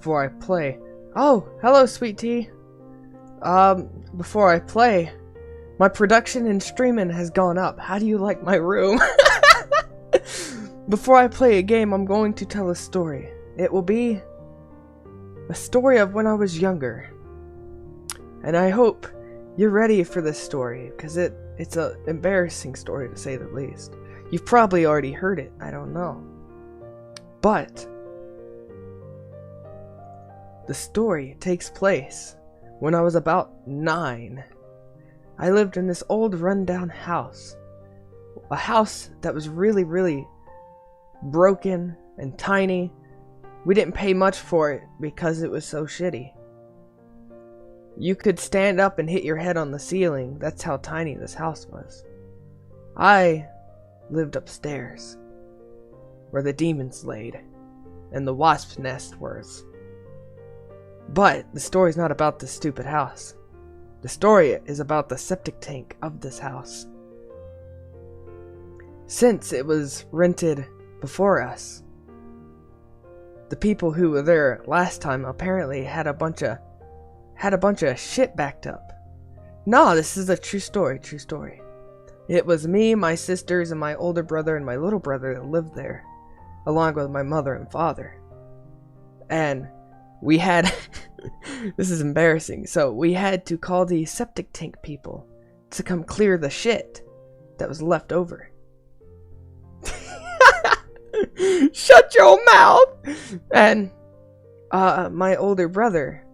before I play. Oh, hello, sweet tea. Before I play, my production and streaming has gone up. How do you like my room? Before I play a game, I'm going to tell a story. It will be a story of when I was younger. And I hope you're ready for this story, because it's an embarrassing story to say the least. You've probably already heard it, I don't know. But the story takes place when I was about 9. I lived in this old rundown house. A house that was really, really broken and tiny. We didn't pay much for it because it was so shitty. You could stand up and hit your head on the ceiling. That's how tiny this house was. I lived upstairs, where the demons laid, and the wasp's nest was. But the story's not about this stupid house. The story is about the septic tank of this house. Since it was rented before us, the people who were there last time apparently had a bunch of shit backed up. No, this is a true story, true story. It was me, my sisters, and my older brother and my little brother that lived there, along with my mother and father. And we had this is embarrassing. So we had to call the septic tank people to come clear the shit that was left over. Shut your mouth! And my older brother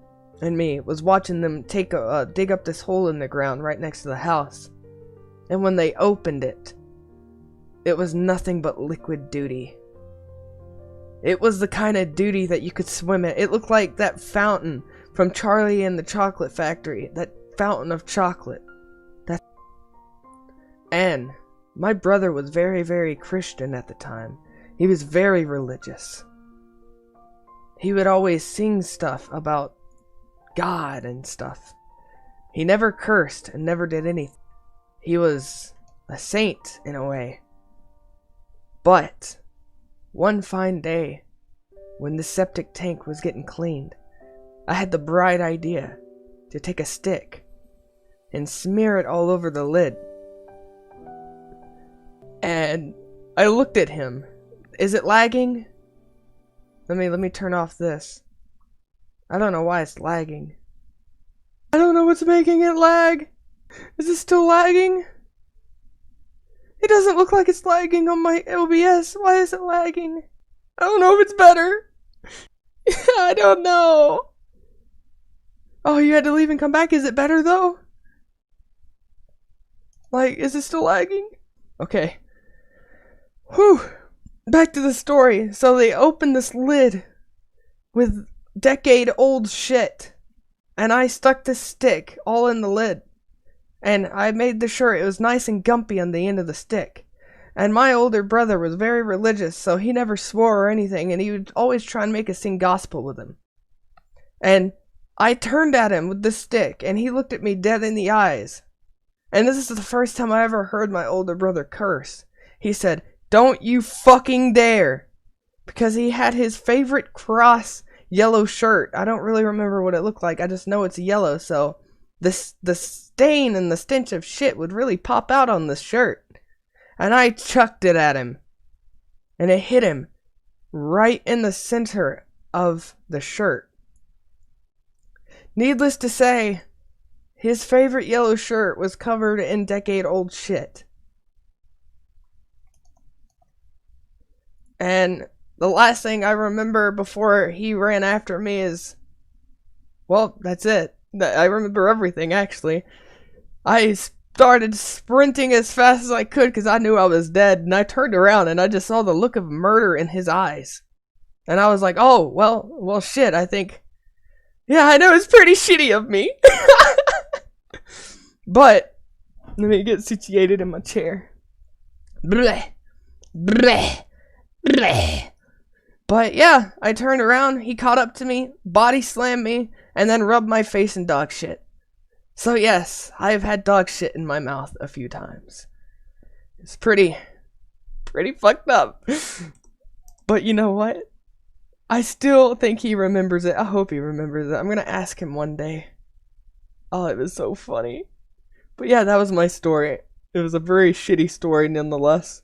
and me was watching them dig up this hole in the ground right next to the house. And when they opened it, it was nothing but liquid duty. It was the kind of duty that you could swim in. It looked like that fountain from Charlie and the Chocolate Factory. That fountain of chocolate. And my brother was very, very Christian at the time. He was very religious. He would always sing stuff about God and stuff. He never cursed and never did anything. He was a saint in a way. But one fine day, when the septic tank was getting cleaned, I had the bright idea to take a stick and smear it all over the lid. And I looked at him. Is it lagging? Let me turn off this. I don't know why it's lagging. I don't know what's making it lag. Is it still lagging? It doesn't look like it's lagging on my OBS. Why is it lagging? I don't know if it's better. I don't know. Oh, you had to leave and come back. Is it better though? Like, is it still lagging? Okay. Whew. Back to the story. So they opened this lid with decade-old shit. And I stuck this stick all in the lid. And I made sure it was nice and gumpy on the end of the stick. And my older brother was very religious, so he never swore or anything, and he would always try and make us sing gospel with him. And I turned at him with the stick, and he looked at me dead in the eyes. And this is the first time I ever heard my older brother curse. He said, "Don't you fucking dare!" Because he had his favorite cross yellow shirt. I don't really remember what it looked like, I just know it's yellow, so the stain and the stench of shit would really pop out on this shirt. And I chucked it at him. And it hit him right in the center of the shirt. Needless to say, his favorite yellow shirt was covered in decade-old shit. And the last thing I remember before he ran after me is, well, that's it. I remember everything, actually. I started sprinting as fast as I could because I knew I was dead, and I turned around and I just saw the look of murder in his eyes. And I was like, oh, well, shit, I think, yeah, I know it's pretty shitty of me. But, let me get situated in my chair. Bleh, bleh, bleh. But yeah, I turned around, he caught up to me, body slammed me, and then rubbed my face in dog shit. So yes, I have had dog shit in my mouth a few times. It's pretty fucked up. But you know what? I still think he remembers it. I hope he remembers it. I'm gonna ask him one day. Oh, it was so funny. But yeah, that was my story. It was a very shitty story nonetheless.